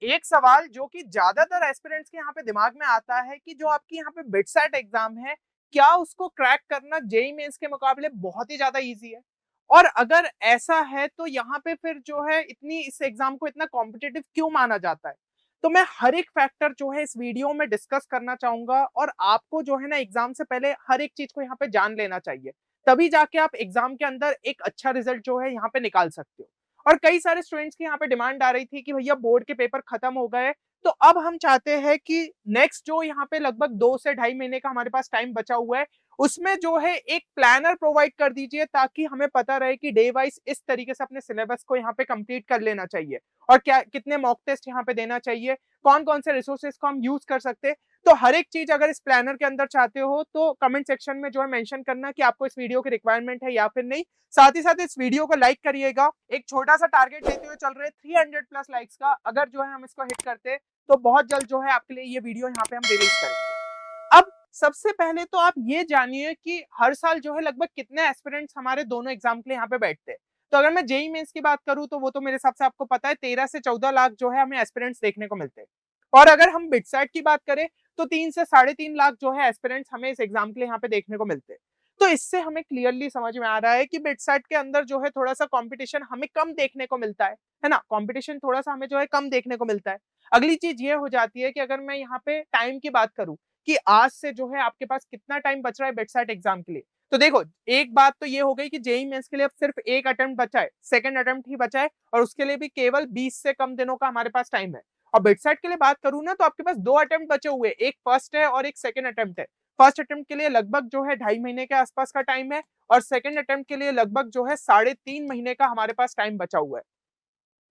एक सवाल जो कि ज्यादातर एस्पिरेंट्स के यहाँ पे दिमाग में आता है कि जो आपकी यहाँ पे बिटसेट एग्जाम है, क्या उसको क्रैक करना जेईई मेंस के मुकाबले बहुत ही ज्यादा इजी है? और अगर ऐसा है तो यहाँ पे फिर जो है इतनी इस एग्जाम को इतना कॉम्पिटिटिव क्यों माना जाता है? तो मैं हर एक फैक्टर जो है इस वीडियो में डिस्कस करना चाहूंगा, और आपको जो है ना एग्जाम से पहले हर एक चीज को यहाँ पे जान लेना चाहिए, तभी जाके आप एग्जाम के अंदर एक अच्छा रिजल्ट जो है यहाँ पे निकाल सकते हो। और कई सारे स्टूडेंट्स की यहाँ पे डिमांड आ रही थी कि भैया बोर्ड के पेपर खत्म हो गए, तो अब हम चाहते हैं कि नेक्स्ट जो यहाँ पे लगभग 2 से ढाई महीने का हमारे पास टाइम बचा हुआ है, उसमें जो है एक प्लानर प्रोवाइड कर दीजिए, ताकि हमें पता रहे कि डे वाइज इस तरीके से अपने सिलेबस को यहाँ पे कंप्लीट कर लेना चाहिए, और क्या कितने मॉक टेस्ट यहाँ पे देना चाहिए, कौन कौन से रिसोर्सेज को हम यूज कर सकते हैं। तो हर एक चीज अगर इस प्लानर के अंदर चाहते हो तो कमेंट सेक्शन में जो है मेंशन करना कि आपको इस वीडियो की रिक्वायरमेंट है या फिर नहीं। साथ ही साथ इस वीडियो को लाइक करिएगा। एक छोटा सा टारगेट लेते हुए चल रहे 300 प्लस लाइक्स का, अगर जो है हम इसको हिट करते तो बहुत जल्द जो है आपके लिए ये वीडियो यहाँ पे हम रिलीज करेंगे। अब सबसे पहले तो आप ये जानिए कि हर साल जो है लगभग कितने एस्पिरेंट्स हमारे दोनों एग्जाम के लिए यहाँ पे बैठते हैं। तो अगर मैं जेईई मेंस की बात करूं तो वो तो मेरे हिसाब से आपको पता है 13 से 14 लाख जो है हमें एस्पिरेंट्स देखने को मिलते हैं। और अगर हम बिटसेट की बात करें तो 3 से 3.5 लाख जो है एस्पिरेंट्स हमें इस एग्जाम के लिए यहाँ पे देखने को मिलते हैं। तो इससे हमें क्लियरली समझ में आ रहा है कि बिटसेट के अंदर जो है थोड़ा सा कंपटीशन हमें कम देखने को मिलता है ना, कंपटीशन थोड़ा सा हमें जो है कम देखने को मिलता है। अगली चीज ये हो जाती है कि अगर मैं यहाँ पे टाइम की बात करूं कि आज से जो है आपके पास कितना टाइम बच रहा है बिटसेट एग्जाम के लिए, तो देखो एक बात तो ये हो गई कि जेईई मेंस के लिए अब सिर्फ एक अटेम्प्ट बचा है, सेकंड अटेम्प्ट ही बचा है, और उसके लिए भी केवल 20 से कम दिनों का हमारे पास टाइम है। और बिटसेट के लिए बात करूं ना तो आपके पास 2 अटेम्प्ट बचे हुए, एक फर्स्ट है और एक सेकंड अटेम्प्ट है। फर्स्ट अटेम्प्ट के लिए लगभग जो है 2.5 महीने के आसपास का टाइम है, और सेकंड अटेम्प्ट के लिए लगभग जो है 3.5 महीने का हमारे पास टाइम बचा हुआ है।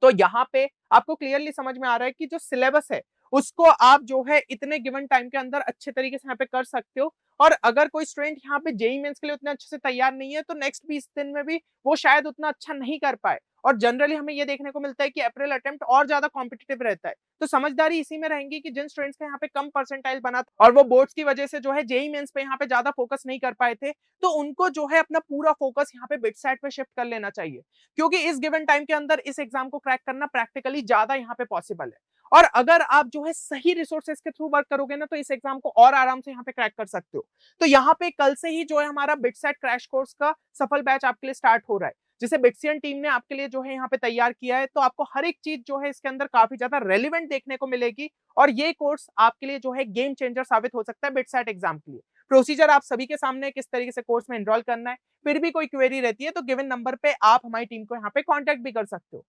तो यहाँ पे आपको क्लियरली समझ में आ रहा है कि जो सिलेबस है उसको आप जो है इतने गिवन टाइम के अंदर अच्छे तरीके से यहाँ पे कर सकते हो। और अगर कोई स्टूडेंट यहाँ पे जेईई मेंस के लिए उतने अच्छे से तैयार नहीं है तो नेक्स्ट 20 दिन में भी वो शायद उतना अच्छा नहीं कर पाए। और जनरली हमें ये देखने को मिलता है कि अप्रैल अटेम्प्ट और ज्यादा कॉम्पिटिटिव रहता है। तो समझदारी इसी में रहेंगी कि जिन स्टूडेंट्स का यहाँ पे कम परसेंटाइल बना और वो बोर्ड्स की वजह से जो है जेईई मेंस पे यहाँ पे ज्यादा फोकस नहीं कर पाए थे, तो उनको जो है अपना पूरा फोकस यहाँ पे बिटसेट पे शिफ्ट कर लेना चाहिए, क्योंकि इस गिवन टाइम के अंदर इस एग्जाम को क्रैक करना प्रैक्टिकली ज्यादा यहाँ पे पॉसिबल है। और अगर आप जो है सही रिसोर्सेज के थ्रू वर्क करोगे ना तो इस एग्जाम को और आराम से यहाँ पे क्रैक कर सकते हो। तो यहाँ पे कल से ही जो है हमारा बिटसेट क्रैश कोर्स का सफल बैच आपके लिए स्टार्ट हो रहा है, जिसे बिटसियन टीम ने आपके लिए जो है यहाँ पे तैयार किया है। तो आपको हर एक चीज जो है इसके अंदर काफी ज्यादा रेलिवेंट देखने को मिलेगी, और ये कोर्स आपके लिए जो है गेम चेंजर साबित हो सकता है बिटसेट एग्जाम के लिए। प्रोसीजर आप सभी के सामने किस तरीके से कोर्स में एनरोल करना है, फिर भी कोई क्वेरी रहती है तो गिवन नंबर पे आप हमारी टीम को यहाँ पे कांटेक्ट भी कर सकते हो।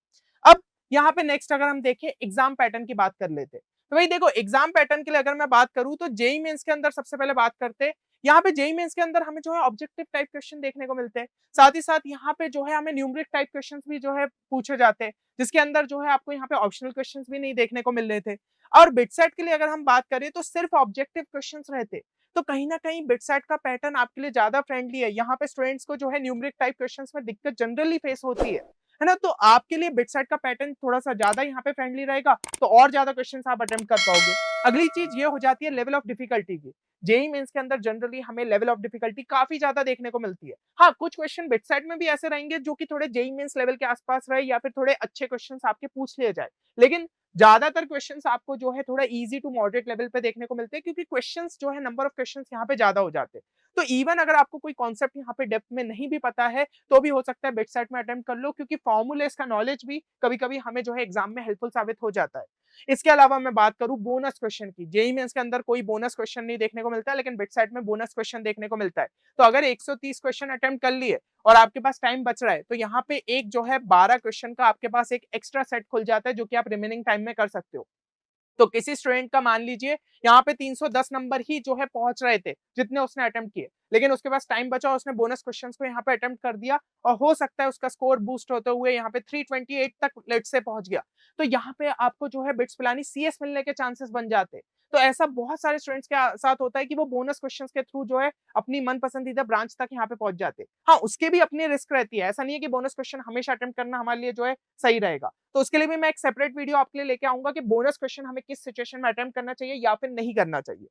अब यहाँ पे नेक्स्ट अगर हम देखें एग्जाम पैटर्न की बात कर लेते, तो भाई देखो एग्जाम पैटर्न के लिए अगर मैं बात करूं तो जेईई मेंस के अंदर सबसे पहले बात करते हैं। यहाँ पे जेईई मेंस के अंदर हमें जो है ऑब्जेक्टिव टाइप क्वेश्चन देखने को मिलते हैं। साथ ही साथ यहाँ पे जो है हमें न्यूमेरिक टाइप क्वेश्चंस भी जो है पूछे जाते हैं, जिसके अंदर जो है आपको यहाँ पे ऑप्शनल क्वेश्चंस भी नहीं देखने को मिल रहे थे। और बिटसेट के लिए अगर हम बात करें तो सिर्फ ऑब्जेक्टिव क्वेश्चंस रहते। तो कहीं ना कहीं बिटसेट का पैटर्न आपके लिए ज्यादा फ्रेंडली है। यहाँ पे स्टूडेंट्स को जो है न्यूमेरिक टाइप क्वेश्चंस में दिक्कत जनरली फेस होती है ना, तो आपके लिए बिटसेट का पैटर्न थोड़ा सा ज्यादा यहाँ पे फ्रेंडली रहेगा, तो और ज्यादा क्वेश्चंस आप अटेम्प्ट कर पाओगे। अगली चीज ये हो जाती है लेवल ऑफ डिफिकल्टी की। जेईई मेंस के अंदर जनरली हमें लेवल ऑफ डिफिकल्टी काफी ज्यादा देखने को मिलती है। हाँ, कुछ क्वेश्चन बिटसेट में भी ऐसे रहेंगे जो कि थोड़े जेईई मेंस लेवल के आसपास रहे, या फिर थोड़े अच्छे क्वेश्चंस आपके पूछ लिए जाए, लेकिन ज्यादातर क्वेश्चंस आपको जो है थोड़ा इजी टू मॉडरेट लेवल पे देखने को मिलते हैं, क्योंकि क्वेश्चंस जो है नंबर ऑफ क्वेश्चंस यहाँ पे ज्यादा हो जाते हैं। तो इवन अगर आपको कोई कॉन्सेप्ट यहाँ पे डेप्थ में नहीं भी पता है तो भी हो सकता है बिटसेट में अटेम्प्ट कर लो, क्योंकि फॉर्मूलेस का नॉलेज भी कभी कभी हमें जो है एग्जाम में हेल्पफुल साबित हो जाता है। इसके अलावा मैं बात करूं बोनस क्वेश्चन की, जेईई मेंस के अंदर कोई बोनस क्वेश्चन नहीं देखने को मिलता है, लेकिन बिटसेट में बोनस क्वेश्चन देखने को मिलता है। तो अगर 130 क्वेश्चन अटेम्प्ट कर लिए और आपके पास टाइम बच रहा है, तो यहाँ पे एक जो है 12 क्वेश्चन का आपके पास एक एक्स्ट्रा सेट खुल जाता है, जो कि आप रिमेनिंग टाइम में कर सकते हो। तो किसी स्टूडेंट का मान लीजिए यहाँ पे 310 नंबर ही जो है पहुंच रहे थे जितने उसने अटेम्प्ट किए, लेकिन उसके पास टाइम बचा, उसने बोनस क्वेश्चंस को यहाँ पे अटेम्प्ट कर दिया, और हो सकता है उसका स्कोर बूस्ट होते हुए यहाँ पे 328 तक लेट से पहुंच गया। तो यहाँ पे आपको जो है बिट्स पिलानी सीएस मिलने के चांसेस बन जाते। तो ऐसा बहुत सारे स्टूडेंट्स के साथ होता है कि वो बोनस क्वेश्चंस के थ्रू जो है अपनी मन पसंदीदा ब्रांच तक यहाँ पे पहुंच जाते। हाँ, उसके भी अपनी रिस्क रहती है, ऐसा नहीं है कि बोनस क्वेश्चन हमेशा अटेम्प्ट करना हमारे लिए जो है सही रहेगा। तो उसके लिए भी मैं एक सेपरेट वीडियो आपके लिए लेके आऊंगा कि बोनस क्वेश्चन हमें किस सिचुएशन में अटेम्प्ट करना चाहिए या फिर नहीं करना चाहिए।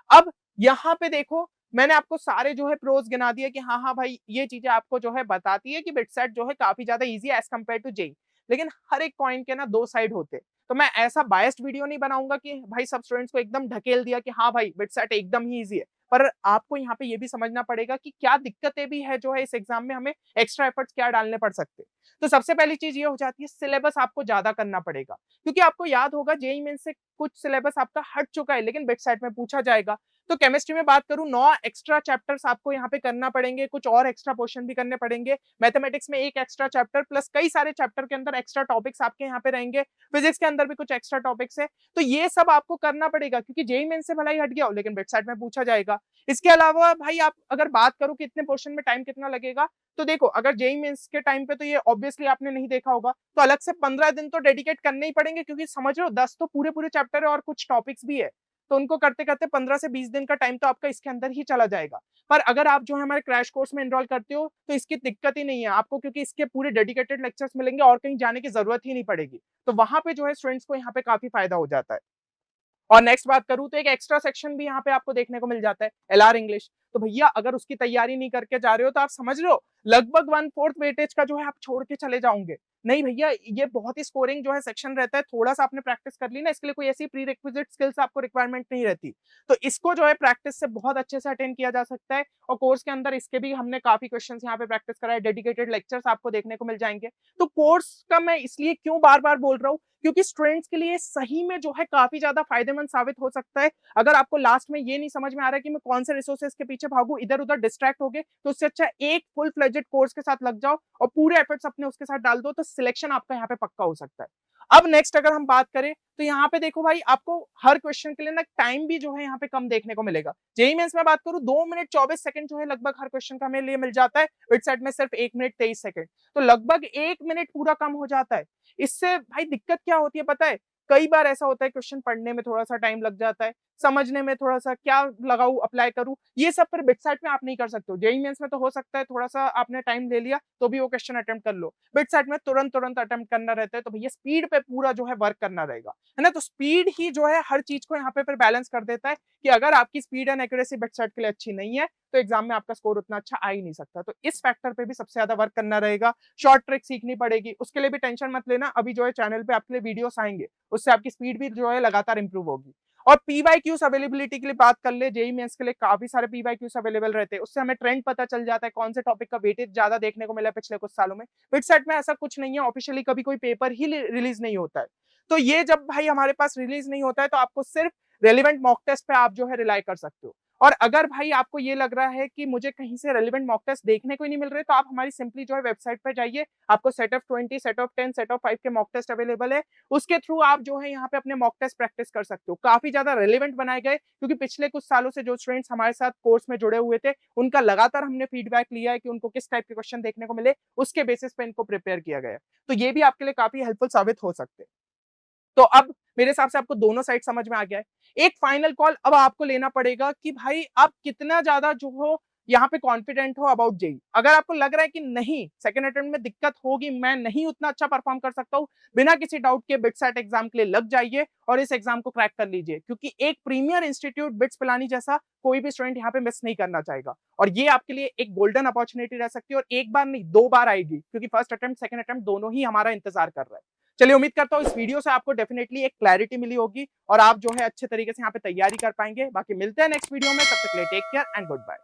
अब यहाँ पे देखो, मैंने आपको सारे जो है प्रोज गिना दिए कि हाँ हाँ भाई ये चीजें आपको जो है बताती है कि बिटसेट जो है काफी ज्यादा इजी है एज कम्पेयर टू जेई। लेकिन हर एक कॉइन के ना दो साइड होते, तो मैं ऐसा बायस्ड वीडियो नहीं बनाऊंगा कि भाई सब स्टूडेंट्स को एकदम ढकेल दिया कि हाँ भाई बिटसेट एकदम ही ईजी है। पर आपको यहाँ पे ये भी समझना पड़ेगा कि क्या दिक्कतें भी है जो है इस एग्जाम में, हमें एक्स्ट्रा एफर्ट्स क्या डालने पड़ सकते हैं। तो सबसे पहली चीज ये हो जाती है, सिलेबस आपको ज्यादा करना पड़ेगा, क्योंकि आपको याद होगा जेईई मेंस से कुछ सिलेबस आपका हट चुका है लेकिन बिटसेट में पूछा जाएगा। तो केमिस्ट्री में बात करूं, 9 एक्स्ट्रा चैप्टर्स आपको यहाँ पे करना पड़ेंगे, कुछ और एक्स्ट्रा पोर्शन भी करने पड़ेंगे। मैथमेटिक्स में एक एक्स्ट्रा चैप्टर प्लस कई सारे चैप्टर के अंदर एक्स्ट्रा टॉपिक्स आपके यहाँ पे रहेंगे। फिजिक्स के अंदर भी कुछ एक्स्ट्रा टॉपिक्स है, तो ये सब आपको करना पड़ेगा क्योंकि जेईई मेंस से भला ही हट गया हो लेकिन बिटसेट में पूछा जाएगा। इसके अलावा भाई आप अगर बात करो कि इतने पोर्शन में टाइम कितना लगेगा, तो देखो अगर जेईई मेंस के टाइम पे तो ये ऑब्वियसली आपने नहीं देखा होगा, तो अलग से 15 दिन तो डेडिकेट करने ही पड़ेंगे, क्योंकि समझ रहे हो 10 तो पूरे पूरे चैप्टर है और कुछ टॉपिक्स भी है, तो उनको करते करते 15 से 20 दिन का टाइम तो आपका इसके अंदर ही चला जाएगा। पर अगर आप जो है हमारे क्रैश कोर्स में एनरोल करते हो तो इसकी दिक्कत ही नहीं है आपको, क्योंकि इसके पूरे डेडिकेटेड लेक्चर्स मिलेंगे और कहीं जाने की जरूरत ही नहीं पड़ेगी। तो वहां पे जो है स्टूडेंट्स को यहाँ पे काफी फायदा हो जाता है। और नेक्स्ट बात करूं तो एक एक्स्ट्रा सेक्शन भी यहाँ पे आपको देखने को मिल जाता है, एलआर इंग्लिश। तो भैया अगर उसकी तैयारी नहीं करके जा रहे हो तो आप समझ रहे हो लगभग 1/4 वेटेज का जो है आप छोड़ के चले जाओगे। नहीं भैया, ये बहुत ही स्कोरिंग जो है सेक्शन रहता है, थोड़ा सा आपने प्रैक्टिस कर ली ना, इसके लिए कोई ऐसी प्री रिक्विजिट स्किल्स आपको रिक्वायरमेंट नहीं रहती। तो इसको जो है प्रैक्टिस से बहुत अच्छे से अटेंड किया जा सकता है, और कोर्स के अंदर इसके भी हमने काफी क्वेश्चंस यहाँ पे प्रैक्टिस कराए, डेडिकेटेड लेक्चर्स आपको देखने को मिल जाएंगे। तो कोर्स का मैं इसलिए क्यों बार बार बोल रहा हूँ, क्योंकि स्टूडेंट्स के लिए सही में जो है काफी ज्यादा फायदेमंद साबित हो सकता है। अगर आपको लास्ट में ये नहीं समझ में आ रहा है कि मैं कौन से रिसोर्सेज के पीछे भागूं, इधर उधर डिस्ट्रैक्ट हो गए, तो उससे अच्छा एक फुल फ्लेजेड कोर्स के साथ लग जाओ और पूरे एफर्ट्स अपने उसके साथ डाल दो, तो सिलेक्शन आपका यहाँ पे पक्का हो सकता है। अब नेक्स्ट अगर हम बात करें तो यहाँ पे देखो भाई, आपको हर क्वेश्चन के लिए ना टाइम भी जो है यहाँ पे कम देखने को मिलेगा। जेईई मेंस में बात करूं 2 मिनट 24 सेकंड जो है लगभग हर क्वेश्चन का हमें लिए मिल जाता है, बिटसेट में सिर्फ 1 मिनट 23 सेकंड, तो लगभग 1 मिनट पूरा कम हो जाता है। इससे भाई दिक्कत क्या होती है पता है, कई बार ऐसा होता है क्वेश्चन पढ़ने में थोड़ा सा टाइम लग जाता है, समझने में थोड़ा सा क्या लगाऊं अप्लाई करूं, ये सब फिर बिटसेट में आप नहीं कर सकते हो। जेईई मेंस में तो हो सकता है थोड़ा सा आपने टाइम ले लिया तो भी वो क्वेश्चन अटेम्प्ट कर लो, बिटसेट में तुरंत तुरंत अटेम्प्ट करना रहता है, तो भैया स्पीड पे पूरा जो है वर्क करना रहेगा, है ना। तो स्पीड ही जो है हर चीज को यहाँ पे फिर बैलेंस कर देता है, कि अगर आपकी स्पीड एंड एक्यूरेसी बिटसेट के लिए अच्छी नहीं है तो एग्जाम में आपका स्कोर उतना अच्छा आ ही नहीं सकता। तो इस फैक्टर पे भी सबसे ज्यादा वर्क करना रहेगा। शॉर्ट ट्रिक सीखनी पड़ेगी, उसके लिए भी टेंशन मत लेना, अभी जो है चैनल पे आपके लिए वीडियोस आएंगे, उससे आपकी स्पीड भी जो है लगातार इंप्रूव होगी। और पीवाईक्यूज अवेलेबिलिटी के लिए बात कर ले, जेईई मेंस के लिए काफी सारे पीवाईक्यूज अवेलेबल रहते हैं, उससे हमें ट्रेंड पता चल जाता है कौन से टॉपिक का वेटेज ज्यादा देखने को मिला पिछले कुछ सालों में। बिटसेट में ऐसा कुछ नहीं है, ऑफिशियली कभी कोई पेपर ही रिलीज नहीं होता है। तो ये जब भाई हमारे पास रिलीज नहीं होता है तो आपको सिर्फ रेलिवेंट मॉक टेस्ट पे आप जो है रिलाई कर सकते हो। और अगर भाई आपको ये लग रहा है कि मुझे कहीं से रेलिवेंट मॉक टेस्ट देखने को ही नहीं मिल रहे, तो आप हमारी सिंपली जो है वेबसाइट पे जाइए, आपको set of 20, set of 10, set of 5 के मॉक टेस्ट अवेलेबल है, उसके थ्रू आप जो है यहाँ पे अपने मॉक टेस्ट प्रैक्टिस कर सकते हो। काफी ज्यादा रेलिवेंट बनाए गए, क्योंकि पिछले कुछ सालों से जो स्टूडेंट्स हमारे साथ कोर्स में जुड़े हुए थे उनका लगातार हमने फीडबैक लिया है कि उनको किस टाइप के क्वेश्चन देखने को मिले, उसके बेसिस पे इनको प्रिपेयर किया गया। तो ये भी आपके लिए काफी हेल्पफुल साबित हो सकते हैं। तो अब मेरे हिसाब से आपको दोनों साइड समझ में आ गया है। एक फाइनल कॉल अब आपको लेना पड़ेगा कि भाई आप कितना ज्यादा जो हो यहाँ पे कॉन्फिडेंट हो अबाउट जेईई। अगर आपको लग रहा है कि नहीं सेकंड अटेम्प्ट में दिक्कत होगी, मैं नहीं उतना अच्छा परफॉर्म कर सकता हूँ, बिना किसी डाउट के बिटसेट एग्जाम के लिए लग जाइए और इस एग्जाम को क्रैक कर लीजिए, क्योंकि एक प्रीमियर इंस्टीट्यूट बिट्स पिलानी जैसा कोई भी स्टूडेंट यहाँ पे मिस नहीं करना चाहेगा। और ये आपके लिए एक गोल्डन अपॉर्चुनिटी रह सकती है, और एक बार नहीं 2 बार आएगी, क्योंकि फर्स्ट अटेम्प्ट सेकंड अटेम्प्ट दोनों ही हमारा इंतजार कर रहा है। चलिए, उम्मीद करता हूँ इस वीडियो से आपको डेफिनेटली एक क्लैरिटी मिली होगी और आप जो है अच्छे तरीके से यहाँ पे तैयारी कर पाएंगे। बाकी मिलते हैं नेक्स्ट वीडियो में, तब तक के लिए take care and good bye.